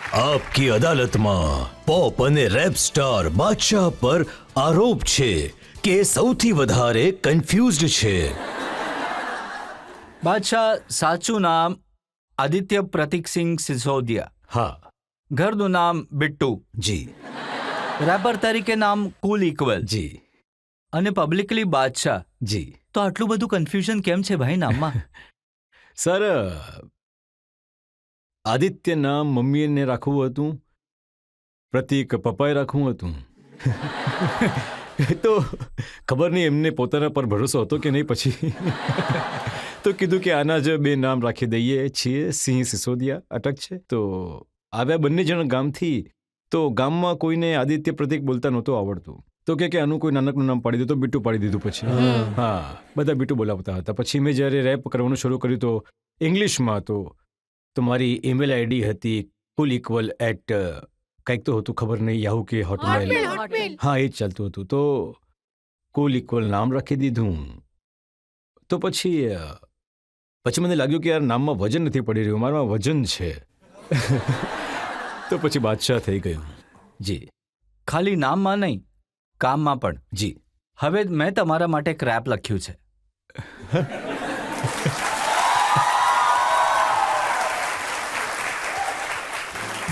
આપકી અદાલતમાં પોપ અને rape star બાદશાહ પર આરોપ છે કે એ સૌથી વધારે કન્ફ્યુઝડ છે. બાદશાહ, સાચું નામ આદિત્ય પ્રતીકસિંહ સિસોદિયા. હા. ઘરનું નામ બિટ્ટુ. જી. રેપર તરીકે નામ કુલ ઇક્વલ. જી. અને પબ્લિકલી બાદશાહ. જી. તો આટલું બધું કન્ફ્યુઝન કેમ છે ભાઈ નામમાં? સર, આદિત્ય નામ મમ્મીને રાખવું હતું, પ્રતીક પપ્પાએ રાખવું હતું. તો ખબર નહીં એમને પોતાના પર ભરોસો હતો કે નહીં. પછી તો કીધું કે આના જ બે નામ રાખી દઈએ છીએ. સિંહ સિસોદિયા અટક છે. તો આવ્યા બંને જણ ગામથી. તો ગામમાં કોઈને આદિત્ય પ્રતીક બોલતા નહોતું આવડતું. તો કે આનું કોઈ નાનકનું નામ પાડી દીધું, બિટ્ટુ પાડી દીધું. પછી હા, બધા બિટ્ટુ બોલાવતા હતા. પછી મેં જ્યારે રેપ કરવાનું શરૂ કર્યું તો ઇંગ્લિશમાં તો મારી ઈમેલ આઈડી હતી કુલ ઇક્વલ @ કંઈક તો હતું, ખબર નહીં, યાહુ કે હોટમેલ. હા, એ જ ચાલતું હતું. તો કુલ ઇક્વલ નામ રાખી દીધું. તો પછી મને લાગ્યું કે યાર નામમાં વજન નથી પડી રહ્યું, મારામાં વજન છે. તો પછી બાદશાહ થઈ ગયું. જી. ખાલી નામમાં નહીં, કામમાં પણ. જી. હવે મેં તમારા માટે એક રેપ લખ્યું છે.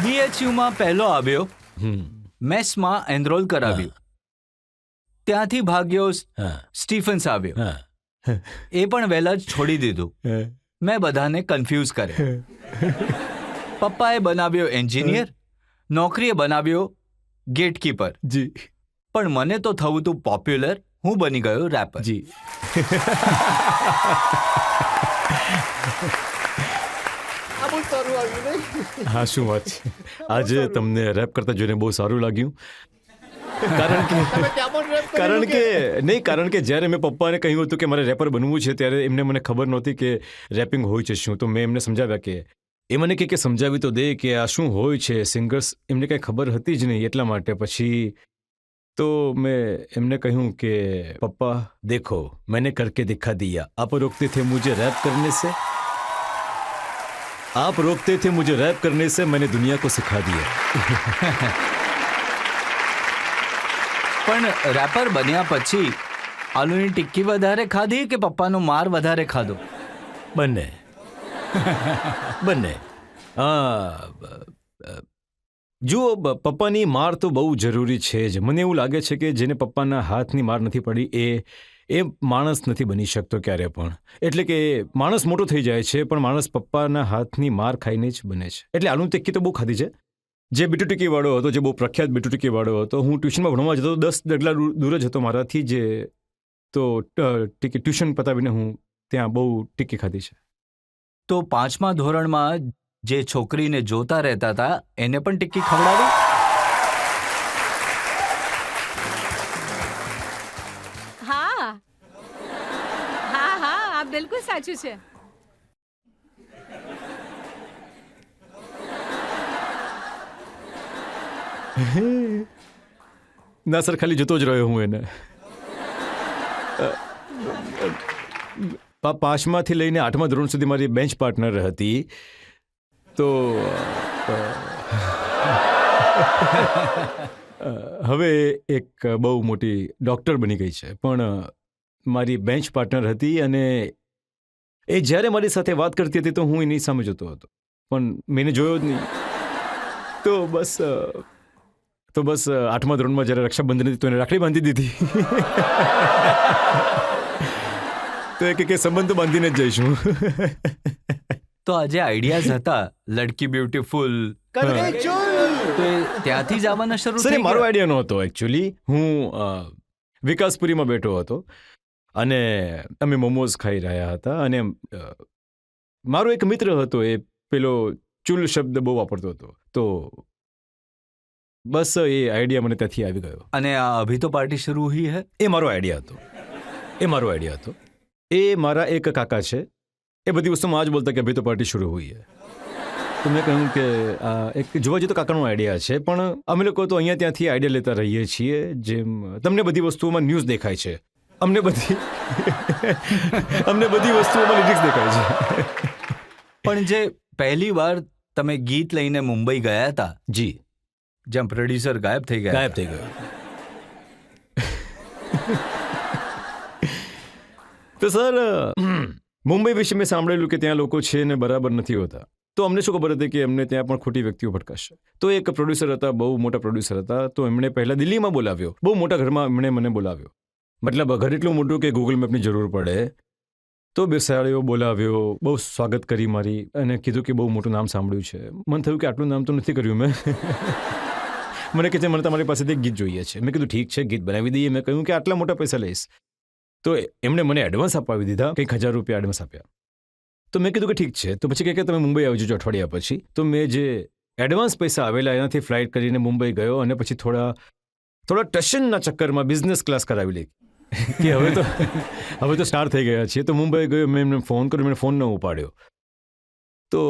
BHUમાં પહેલો આવ્યો, મેસમાં એનરોલ કરાવ્યું, ત્યાંથી ભાગ્યો સ્ટીફન્સ આવ્યો, એ પણ વહેલા જ છોડી દીધું. મેં બધાને કન્ફ્યુઝ કરે. પપ્પાએ બનાવ્યો એન્જિનિયર, નોકરીએ બનાવ્યો ગેટકીપર. જી. પણ મને તો થવું તું પોપ્યુલર, હું બની ગયો રેપર. જી. હા, શું વાત છે. આજે તમને રેપ કરતા જોઈને બહુ સારું લાગ્યું. કારણ કે જ્યારે મેં પપ્પાને કહ્યું હતું કે મારે રેપર બનવું છે, ત્યારે એમને મને ખબર નહોતી કે રેપિંગ હોય છે શું. તો મેં એમને સમજાવ્યા કે એ મને કે સમજાવી તો દે કે આ શું હોય છે સિંગર્સ. એમને કંઈ ખબર હતી જ નહીં, એટલા માટે. પછી તો મેં એમને કહ્યું કે પપ્પા દેખો मैंने करके दिखा दिया, आप रोकते थे मुझे रैप करने से, आप रोकते थे मुझे रैप करने से, मैंने दुनिया को सिखा दिया. પણ રેપર બન્યા પછી આલુની ટિક્કી વધારે ખાધી કે પપ્પાનો માર વધારે ખાધો? બંને. જુઓ, પપ્પાની માર તો બહુ જરૂરી છે જ. મને એવું લાગે છે કે જેને પપ્પાના હાથની માર નથી પડી એ માણસ નથી બની શકતો ક્યારે પણ. એટલે કે માણસ મોટો થઈ જાય છે, પણ માણસ પપ્પાના હાથની માર ખાઈને જ બને છે. એટલે આલુ ટિક્કી તો બહુ ખાધી છે. જે બીટુ ટિક્કીવાળો હતો, જે બહુ પ્રખ્યાત બીટુ ટિક્કીવાળો હતો, હું ટ્યુશનમાં ભણવા જતો, 10 ડગલા દૂર જ હતો મારાથી. તો ટ્યુશન પતાવીને હું ત્યાં બહુ ટિક્કી ખાધી છે. તો 5મા ધોરણમાં જે છોકરીને જોતા રહેતા હતા એને પણ ટિક્કી ખવડાવી? હા હા હા, આ બિલકુલ સાચું છે. ના સર, ખાલી જોતો જ રહ્યો હું એને. 5માંથી લઈને 8મા ધોરણ સુધી મારી બેન્ચ પાર્ટનર હતી. તો હવે એક બહુ મોટી ડૉક્ટર બની ગઈ છે, પણ મારી બેન્ચ પાર્ટનર હતી. અને એ જ્યારે મારી સાથે વાત કરતી હતી તો હું એની સામે જોતો હતો, પણ મેં જોયો જ નહીં. તો બસ 8મા ધોરણમાં જ્યારે રક્ષાબંધન હતી તો એને રાખડી બાંધી દીધી. તો એ કે સંબંધ તો બાંધીને જ જઈશું. તો આજે આઈડિયાઝ હતા લડકી બ્યુટીફુલ, તો એ ત્યાંથી જ આવવાના શરૂ સર, થઈ મારો ગયા? આઈડિયા નહોતો એકચ્યુઅલી. હું વિકાસપુરીમાં બેઠો હતો અને અમે મોમોઝ ખાઈ રહ્યા હતા. અને મારો એક મિત્ર હતો, એ પેલો ચૂલ શબ્દ બહુ વાપરતો હતો. તો બસ એ આઈડિયા મને ત્યાંથી આવી ગયો. અને આ અભી તો પાર્ટી શરૂ હુઈ હૈ, એ મારો આઈડિયા હતો. એ મારા એક કાકા છે. એ બધી વસ્તુમાં આ જ બોલતા કે અભી તો પાર્ટી શરૂ હુઈ હૈ. તો મેં કહ્યું કે એક જોવા જઈએ તો કાકાનો આઈડિયા છે, પણ અમે લોકો તો અહીંયા ત્યાંથી આઈડિયા લેતા રહીએ છીએ. જેમ તમને બધી વસ્તુઓમાં ન્યૂઝ દેખાય છે, અમને બધી વસ્તુઓમાં લિરિક્સ દેખાય છે. પણ જે પહેલી વાર તમે ગીત લઈને મુંબઈ ગયા હતા, જી, જ્યાં પ્રોડ્યુસર ગાયબ થઈ ગયા. ગાયબ થઈ ગયો. તો સર, મુંબઈ વિશે મેં સાંભળેલું કે ત્યાં લોકો છે ને બરાબર નથી હોતા. તો અમને શું ખબર હતી કે એમને ત્યાં પણ ખોટી વ્યક્તિઓ ભટકાશે. તો એક પ્રોડ્યુસર હતા, બહુ મોટા પ્રોડ્યુસર હતા. તો એમણે પહેલા દિલ્હીમાં બોલાવ્યો, બહુ મોટા ઘરમાં એમણે મને બોલાવ્યો. મતલબ ઘર એટલું મોટું કે ગૂગલ મેપની જરૂર પડે. તો બેસાડ્યો, બોલાવ્યો, બહુ સ્વાગત કરી મારી અને કીધું કે બહુ મોટું નામ સાંભળ્યું છે. મને થયું કે આટલું નામ તો નથી કર્યું મેં. મને કહે છે મને તમારી પાસેથી એક ગીત જોઈએ છે. મેં કીધું ઠીક છે, ગીત બનાવી દઈએ. મેં કહ્યું કે આટલા મોટા પૈસા લઈશ. તો એમણે મને એડવાન્સ અપાવી દીધા, કંઈક 1000 રૂપિયા એડવાન્સ આપ્યા. તો મેં કીધું કે ઠીક છે. તો પછી કહે કે તમે મુંબઈ આવી જજો અઠવાડિયા પછી. તો મેં જે એડવાન્સ પૈસા આવેલા એનાથી ફ્લાઇટ કરીને મુંબઈ ગયો અને પછી થોડા ટશનના ચક્કરમાં બિઝનેસ ક્લાસ કરાવી લઈ કે હવે તો સ્ટાર થઈ ગયા છીએ. તો મુંબઈ ગયો, મેં એમને ફોન કર્યો, મેં ફોન ન ઉપાડ્યો. તો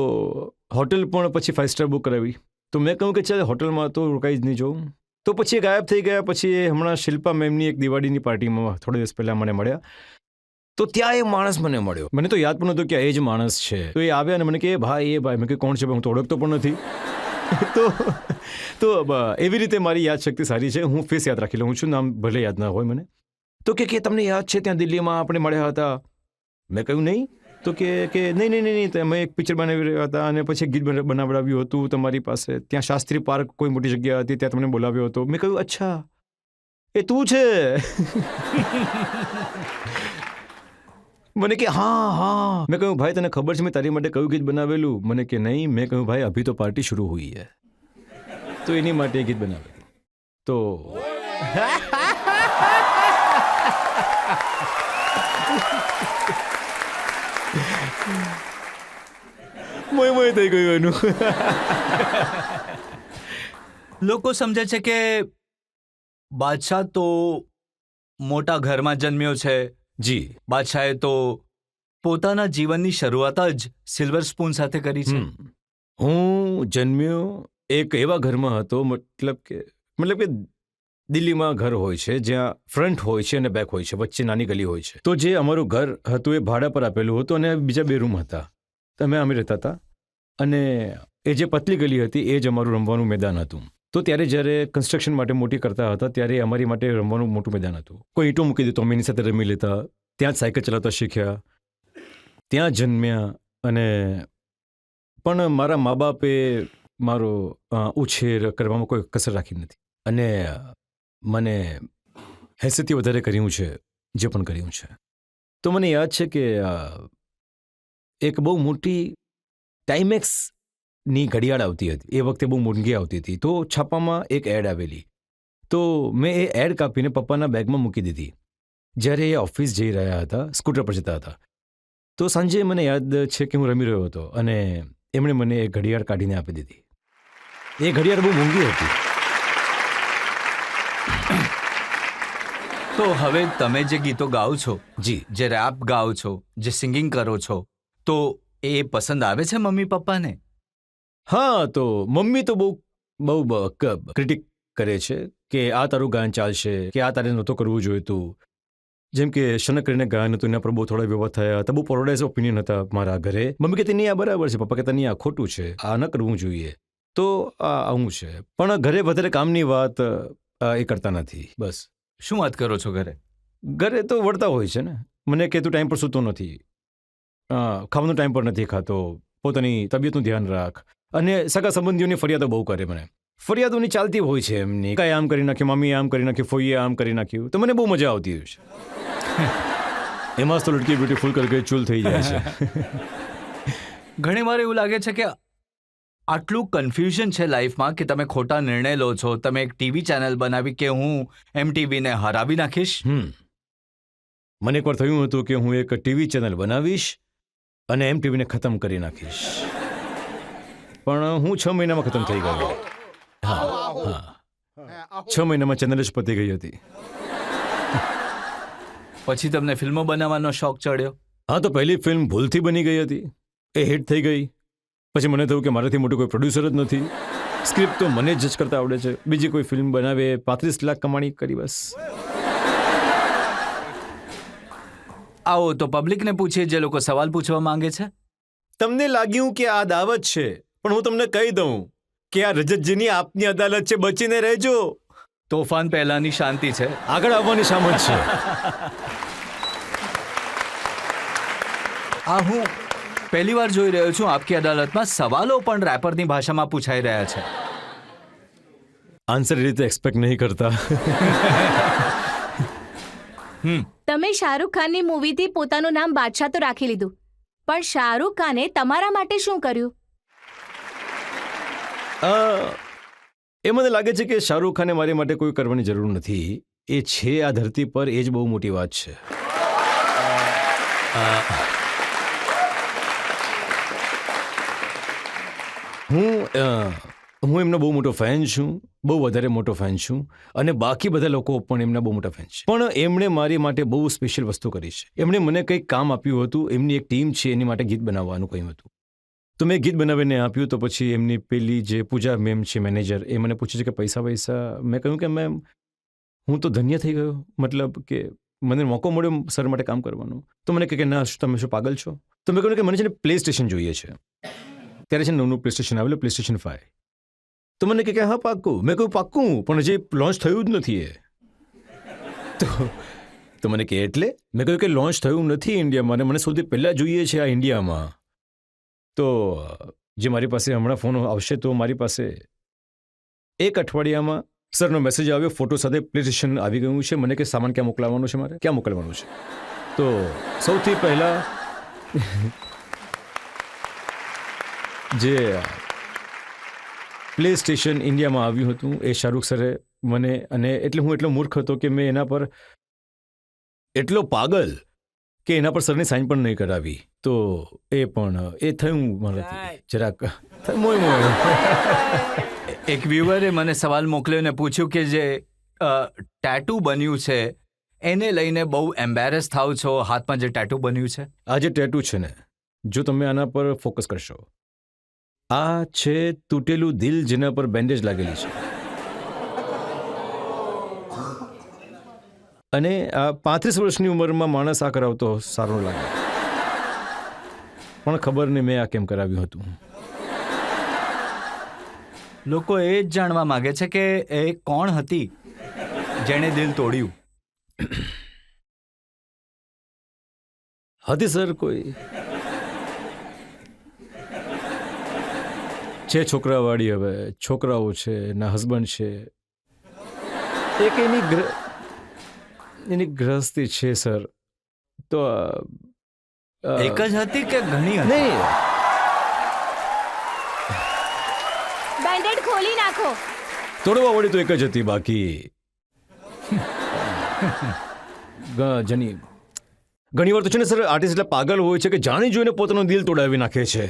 હોટલ પણ પછી 5 સ્ટાર બુક કરાવી. તો મેં કહ્યું કે ચાલ હોટલમાં તો રોકાઈ જ નહીં જોઉં. તો પછી એ ગાયબ થઈ ગયા. પછી એ હમણાં શિલ્પા મેમની એક દિવાળીની પાર્ટીમાં થોડા દિવસ પહેલાં મને મળ્યા. તો ત્યાં એ માણસ મને મળ્યો. મને તો યાદ પણ નહોતું કે એ જ માણસ છે. તો એ આવ્યા અને મને કહે ભાઈ મેં કહ્યું કોણ છે? હું તો ઓળખતો પણ નથી. તો એવી રીતે મારી યાદશક્તિ સારી છે. હું ફેસ યાદ રાખી લઉં છું, નામ ભલે યાદ ના હોય મને. તો કે તમને યાદ છે ત્યાં દિલ્હીમાં આપણે મળ્યા હતા? મેં કહ્યું નહીં. તો કે નહીં તમે એક પિક્ચર બનાવી રહ્યા હતા અને પછી ગીત બનાવડાવ્યું હતું તમારી પાસે. ત્યાં શાસ્ત્રી પાર્ક કોઈ મોટી જગ્યા હતી, ત્યાં તમને બોલાવ્યો હતો. મેં કહ્યું અચ્છા એ તું છે? મને કે હા. મેં કહ્યું ભાઈ તને ખબર છે મેં તારી માટે કયું ગીત બનાવેલું? મને કે નહીં. મેં કહ્યું ભાઈ અભી તો પાર્ટી શરૂ હુઈ હૈ. તો એની માટે ગીત બનાવેલું. તો મોય થઈ ગયું એનું. લોકો સમજે છે કે બાદશાહ તો મોટા ઘરમાં જન્મ્યો છે. જી, બાદશાહે તો પોતાના જીવનની શરૂઆત જ સિલ્વર સ્પૂન સાથે કરી છે. હું જન્મ્યો એક એવા ઘરમાં હતો, મતલબ કે દિલ્હીમાં ઘર હોય છે જ્યાં ફ્રન્ટ હોય છે અને બેક હોય છે, વચ્ચે નાની ગલી હોય છે. તો જે અમારું ઘર હતું એ ભાડા પર આપેલું હતું અને બીજા 2 રૂમ હતા. અમે રહેતા હતા અને એ જે પતલી ગલી હતી એ જ અમારું રમવાનું મેદાન હતું. તો ત્યારે જ્યારે કન્સ્ટ્રક્શન માટે મોટી કરતા હતા ત્યારે અમારી માટે રમવાનું મોટું મેદાન હતું. કોઈ ઈંટો મૂકી દેતો, અમે એની સાથે રમી લેતા. ત્યાં જ સાયકલ ચલાવતા શીખ્યા, ત્યાં જન્મ્યા. અને પણ મારા મા બાપે મારો ઉછેર કરવામાં કોઈ કસર રાખી નથી અને મને હેસિયતથી વધારે કર્યું છે જે પણ કર્યું છે. તો મને યાદ છે કે એક બહુ મોટી ટાઈમેક્સ ની ઘડિયાળ આવતી હતી. એ વખતે બહુ મોંઘી આવતી હતી. તો છાપામાં એક એડ આવેલી. તો મેં એ એડ કાપીને પપ્પાના બેગમાં મૂકી દીધી. જ્યારે એ ઓફિસ જઈ રહ્યા હતા, સ્કૂટર પર જતા હતા. તો સાંજે મને યાદ છે કે હું રમી રહ્યો હતો અને એમણે મને એ ઘડિયાળ કાઢીને આપી દીધી. એ ઘડિયાળ બહુ મોંઘી હતી. તો હવે તમે જે ગીતો ગાઓ છો, જી, જે રેપ ગાઓ છો, જે સિંગિંગ કરો છો, તો એ પસંદ આવે છે મમ્મી પપ્પાને? હા. તો મમ્મી તો બહુ ક્રિટિક કરે છે કે આ તારું ગાયન ચાલશે, કે આ તારે નહોતું કરવું જોઈતું. જેમ કે શનક કરીને ગાયન હતું, એના પર બહુ થોડા વિવાદ થયા હતા. બહુ પોલરાઇઝ ઓપિનિયન હતા મારા ઘરે. મમ્મી કહેતી નહીં આ બરાબર છે, પપ્પા કહેતા નહીં આ ખોટું છે, આ ન કરવું જોઈએ. તો આ આવું છે. પણ ઘરે વધારે કામની વાત એ કરતા નથી. બસ. શું વાત કરો છો? ઘરે તો વળતા હોય છે ને. મને કે તું ટાઈમ પર સૂતો નથી, ખાવાનું ટાઈમ પર નથી ખાતો, પોતાની તબિયતનું ધ્યાન રાખ. અને સગા સંબંધીઓની ફરિયાદો બહુ કરે. મને ફરિયાદોની ચાલતી હોય છે એમની. કાંઈ આમ કરી નાખ્યું, મમ્મીએ આમ કરી નાખ્યું, ફોઈએ આમ કરી નાખ્યું. તો મને બહુ મજા આવતી હોય છે. એમાં તો લડકી બ્યુટીફુલ કરી ચૂલ થઈ જાય છે. ઘણી વાર એવું લાગે છે કે આટલું કન્ફ્યુઝન છે લાઈફમાં કે તમે ખોટા નિર્ણય લો છો. તમે એક ટીવી ચેનલ બનાવી કે હું MTVને હરાવી નાખીશ. મને એકવાર થયું હતું કે હું એક ટીવી ચેનલ બનાવીશ અને MTVને ખતમ કરી નાખીશ. પણ હું 6 મહિનામાં ખતમ થઈ ગયો. હા, 6 મહિનામાં ચેનલ જ પતી ગઈ હતી. પછી તમને ફિલ્મો બનાવવાનો શોખ ચડ્યો? હા. તો પહેલી ફિલ્મ ભૂલથી બની ગઈ હતી, એ હિટ થઈ ગઈ. પછી મને થયું કે મારાથી મોટું કોઈ પ્રોડ્યુસર જ નથી. સ્ક્રિપ્ટ તો મને જ કરતા આવડે છે. બીજી કોઈ ફિલ્મ બનાવે, 35 લાખ કમાણી કરી બસ. આવો તો પબ્લિકને પૂછીએ જે લોકો સવાલ પૂછવા માંગે છે. તમને લાગ્યું કે આ દાવત છે, પણ હું તમને કહી દઉં કે આ રજતજીની આપની અદાલત છે, બચીને રહેજો. તોફાન પહેલાની શાંતિ છે. આગળ આવવાની સામત છે. આ હું પહેલી વાર જોઈ રહ્યો છું આપકી અદાલતમાં સવાલો પણ રેપરની ભાષામાં પૂછાઈ રહ્યા છે. આન્સર એ રીતે એક્સપેક્ટ નહીં કરતા. તમે શાહરૂખ ખાનની મૂવીથી પોતાનું નામ બાદશાહ તો રાખી લીધું, પણ શાહરૂખ ખાને તમારા માટે શું કર્યું? એ મને લાગે છે કે શાહરૂખ ખાને મારી માટે કોઈ કરવાની જરૂર નથી. એ છે આ ધરતી પર, એ જ બહુ મોટી વાત છે. હું એમનો બહુ મોટો ફેન છું, બહુ વધારે મોટો ફેન છું, અને બાકી બધા લોકો પણ એમના બહુ મોટા ફેન છે. પણ એમણે મારી માટે બહુ સ્પેશિયલ વસ્તુ કરી છે. એમણે મને કંઈક કામ આપ્યું હતું. એમની એક ટીમ છે, એની માટે ગીત બનાવવાનું કહ્યું હતું. તો મેં ગીત બનાવીને આપ્યું. તો પછી એમની પેલી જે પૂજા મેમ છે, મેનેજર, એ મને પૂછે છે કે પૈસા. મેં કહ્યું કે મેમ હું તો ધન્ય થઈ ગયો, મતલબ કે મને મોકો મળ્યો સર માટે કામ કરવાનો. તો મને કહે કે ના, તમે શું પાગલ છો? તો મેં કહ્યું કે મને છે ને પ્લે સ્ટેશન જોઈએ છે. ત્યારે છે નવું પ્લે સ્ટેશન આવેલું, PlayStation 5. તો મને કહે કે હા પાક્કું. મેં કહ્યું પાક્કું, પણ હજી લોન્ચ થયું જ નથી એ. તો મને કહે એટલે? મેં કહ્યું કે લોન્ચ થયું નથી ઇન્ડિયામાં, અને મને સૌથી પહેલાં જોઈએ છે આ ઇન્ડિયામાં. તો જે મારી પાસે હમણાં ફોન આવશે તો મારી પાસે એક અઠવાડિયામાં સરનો મેસેજ આવ્યો, ફોટો સાથે PlayStation આવી ગયું છે. મને કે સામાન ક્યાં મોકલાવવાનું છે, મારે ક્યાં મોકલવાનું છે. તો સૌથી પહેલાં જે PlayStation ઇન્ડિયામાં આવ્યું હતું એ શાહરૂખ સરે મને, અને એટલે હું એટલો મૂર્ખ હતો કે મેં એના પર એટલો પાગલ કે એના પર સરની સાઇન પણ નહીં કરાવી. તો એ થયું મારાથી જરાક મોય. એક વ્યુઅરે મને સવાલ મોકલ્યો ને પૂછ્યું કે જે ટેટુ બન્યું છે એને લઈને બહુ એમ્બેરેસ થાવ છો, હાથમાં જે ટેટુ બન્યું છે. આ જે ટેટુ છે ને, જો તમે આના પર ફોકસ કરશો, આ છે તૂટેલું દિલ જેના પર બેન્ડેજ લાગેલી છે. અને આ 35 વર્ષની ઉંમરમાં માણસ આ કરાવતો સારો લાગે, પણ ખબર નહીં મેં આ કેમ કરાવ્યું હતું. લોકો એ જ જાણવા માંગે છે કે એ કોણ હતી જેણે દિલ તોડ્યું. હતી સર કોઈ છે છોકરાવાળી, હવે છોકરાઓ છે, એના હસબન્ડ છે, એક એની ગ્રસ્તી છે સર. તો એક જ હતી કે ઘણી હતી? નહીં, બેન્ડેડ ખોલી નાખો. તોડવા વાળી તો એક જ હતી, બાકી ઘણી વાર તો છે ને સર, આર્ટિસ્ટ એટલે પાગલ હોય છે કે જાણી જોઈને પોતાનું દિલ તોડાવી નાખે છે.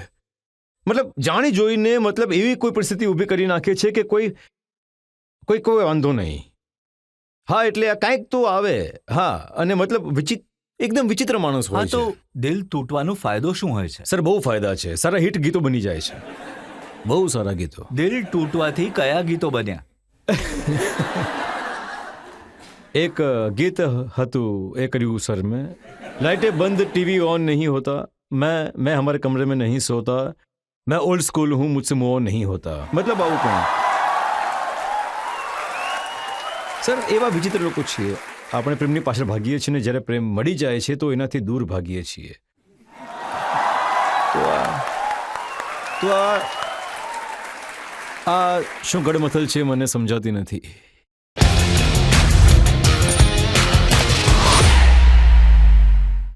મતલબ જાણી જોઈને, મતલબ એવી કોઈ પરિસ્થિતિ ઊભી કરી નાખે છે કે કોઈ વાંધો નહીં. હા, એટલે આ કાંઈક તો આવે. હા, અને મતલબ એકદમ વિચિત્ર માણસ હોય હા, છે. તો દિલ તૂટવાનો ફાયદો શું હોય છે? સર બહુ ફાયદા છે. સારા હિટ ગીતો બની જાય છે, બહુ સારા ગીતો. દિલ તૂટવાથી કયા ગીતો બન્યા? એક ગીત હતું, એ કર્યું સર મેં, લાઇટે બંધ ટીવી ઓન નહીં હોતા, मैं हमारे कमरे में नहीं सोता, मैं ओल्ड स्कूल हूँ, मुझसे मूव ऑन नहीं होता. મતલબ આવું પણ સર એવા વિચિત્ર લોકો છીએ. આપણે પ્રેમની પાછળ ભાગીએ છીએ ને જ્યારે પ્રેમ મળી જાય છે તો એનાથી દૂર ભાગીએ છીએ. તો આ શું ગડમથલ છે મને સમજાતી નથી.